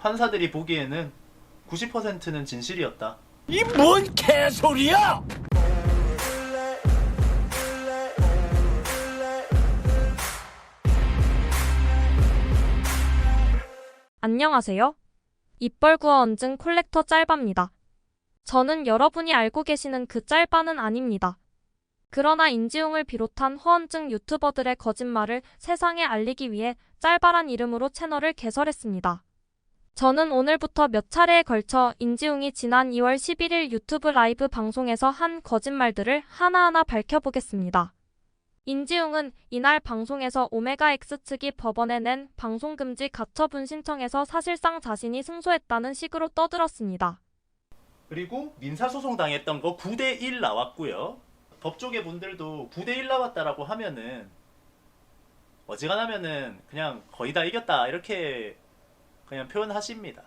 판사들이 보기에는 90%는 진실이었다. 이 뭔 개소리야! 안녕하세요. 입벌구어 얹은 콜렉터 짤바입니다. 저는 여러분이 알고 계시는 그 짤바는 아닙니다. 그러나 인지웅을 비롯한 허언증 유튜버들의 거짓말을 세상에 알리기 위해 짤바란 이름으로 채널을 개설했습니다. 저는 오늘부터 몇 차례에 걸쳐 인지웅이 지난 2월 11일 유튜브 라이브 방송에서 한 거짓말들을 하나하나 밝혀보겠습니다. 인지웅은 이날 방송에서 오메가X 측이 법원에 낸 방송금지 가처분 신청에서 사실상 자신이 승소했다는 식으로 떠들었습니다. 그리고 민사소송 당했던 거 9대1 나왔고요. 법조계 분들도 9대1 나왔다라고 하면은 어지간하면은 그냥 거의 다 이겼다 이렇게 그냥 표현하십니다.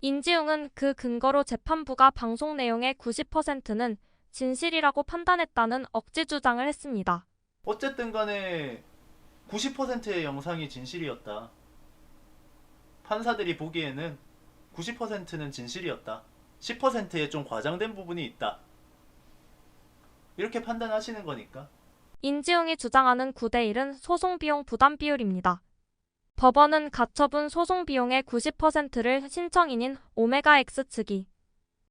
인지웅은 그 근거로 재판부가 방송 내용의 90%는 진실이라고 판단했다는 억지 주장을 했습니다. 어쨌든 간에 90%의 영상이 진실이었다. 판사들이 보기에는 90%는 진실이었다. 10%에 좀 과장된 부분이 있다. 이렇게 판단하시는 거니까. 인지웅이 주장하는 9대1은 소송비용 부담 비율입니다. 법원은 가처분 소송비용의 90%를 신청인인 오메가X 측이,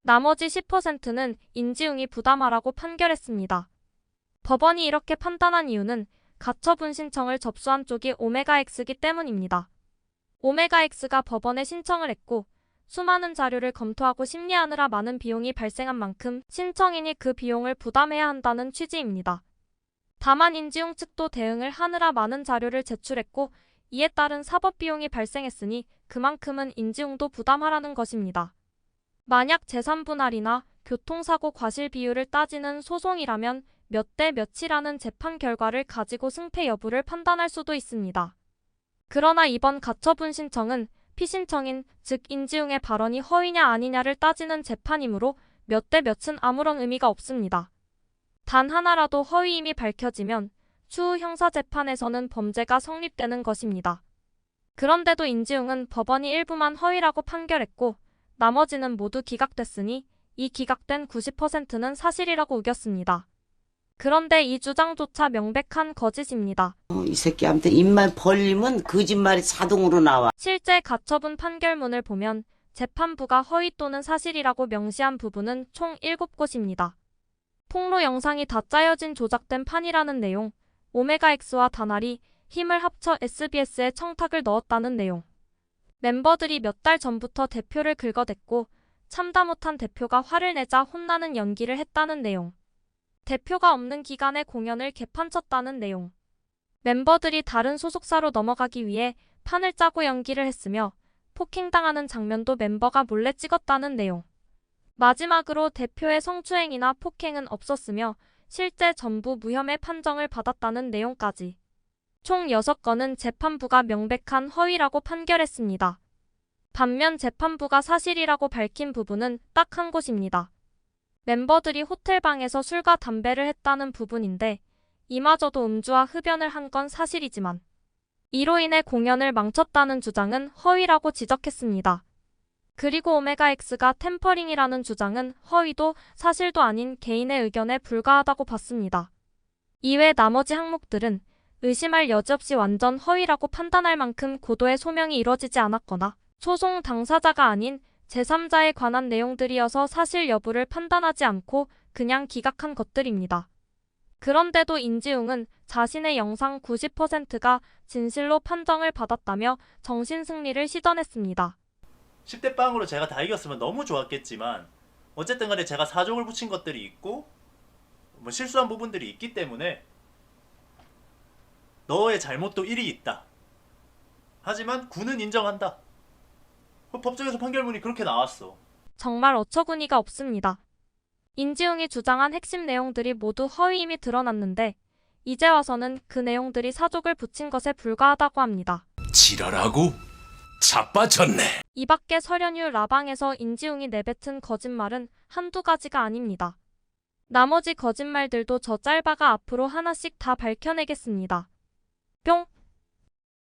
나머지 10%는 인지웅이 부담하라고 판결했습니다. 법원이 이렇게 판단한 이유는 가처분 신청을 접수한 쪽이 오메가X이기 때문입니다. 오메가X가 법원에 신청을 했고 수많은 자료를 검토하고 심리하느라 많은 비용이 발생한 만큼 신청인이 그 비용을 부담해야 한다는 취지입니다. 다만 인지웅 측도 대응을 하느라 많은 자료를 제출했고 이에 따른 사법 비용이 발생했으니 그만큼은 인지웅도 부담하라는 것입니다. 만약 재산 분할이나 교통사고 과실 비율을 따지는 소송이라면 몇 대 몇이라는 재판 결과를 가지고 승패 여부를 판단할 수도 있습니다. 그러나 이번 가처분 신청은 피신청인 즉 인지웅의 발언이 허위냐 아니냐를 따지는 재판이므로 몇 대 몇은 아무런 의미가 없습니다. 단 하나라도 허위임이 밝혀지면 추후 형사재판에서는 범죄가 성립되는 것입니다. 그런데도 인지웅은 법원이 일부만 허위라고 판결했고 나머지는 모두 기각됐으니 이 기각된 90%는 사실이라고 우겼습니다. 그런데 이 주장조차 명백한 거짓입니다. 이 새끼한테 입만 벌리면 거짓말이 자동으로 나와. 실제 가처분 판결문을 보면 재판부가 허위 또는 사실이라고 명시한 부분은 총 7곳입니다. 폭로 영상이 다 짜여진 조작된 판이라는 내용, 오메가X와 다날이 힘을 합쳐 SBS에 청탁을 넣었다는 내용, 멤버들이 몇 달 전부터 대표를 긁어댔고 참다 못한 대표가 화를 내자 혼나는 연기를 했다는 내용, 대표가 없는 기간에 공연을 개판쳤다는 내용, 멤버들이 다른 소속사로 넘어가기 위해 판을 짜고 연기를 했으며 폭행당하는 장면도 멤버가 몰래 찍었다는 내용, 마지막으로 대표의 성추행이나 폭행은 없었으며 실제 전부 무혐의 판정을 받았다는 내용까지 총 6건은 재판부가 명백한 허위라고 판결했습니다. 반면 재판부가 사실이라고 밝힌 부분은 딱 한 곳입니다. 멤버들이 호텔방에서 술과 담배를 했다는 부분인데 이마저도 음주와 흡연을 한 건 사실이지만 이로 인해 공연을 망쳤다는 주장은 허위라고 지적했습니다. 그리고 오메가X가 템퍼링이라는 주장은 허위도 사실도 아닌 개인의 의견에 불과하다고 봤습니다. 이외 나머지 항목들은 의심할 여지 없이 완전 허위라고 판단할 만큼 고도의 소명이 이뤄지지 않았거나 소송 당사자가 아닌 제3자에 관한 내용들이어서 사실 여부를 판단하지 않고 그냥 기각한 것들입니다. 그런데도 인지웅은 자신의 영상 90%가 진실로 판정을 받았다며 정신승리를 시전했습니다. 10대 빵으로 제가 다 이겼으면 너무 좋았겠지만 어쨌든 간에 제가 사족을 붙인 것들이 있고 뭐 실수한 부분들이 있기 때문에 너의 잘못도 일이 있다. 하지만 군은 인정한다. 법정에서 판결문이 그렇게 나왔어. 정말 어처구니가 없습니다. 인지웅이 주장한 핵심 내용들이 모두 허위임이 드러났는데 이제 와서는 그 내용들이 사족을 붙인 것에 불과하다고 합니다. 지랄하고 자빠졌네. 이 밖에 설현유 라방에서 인지웅이 내뱉은 거짓말은 한두 가지가 아닙니다. 나머지 거짓말들도 저 짤바가 앞으로 하나씩 다 밝혀내겠습니다. 뿅!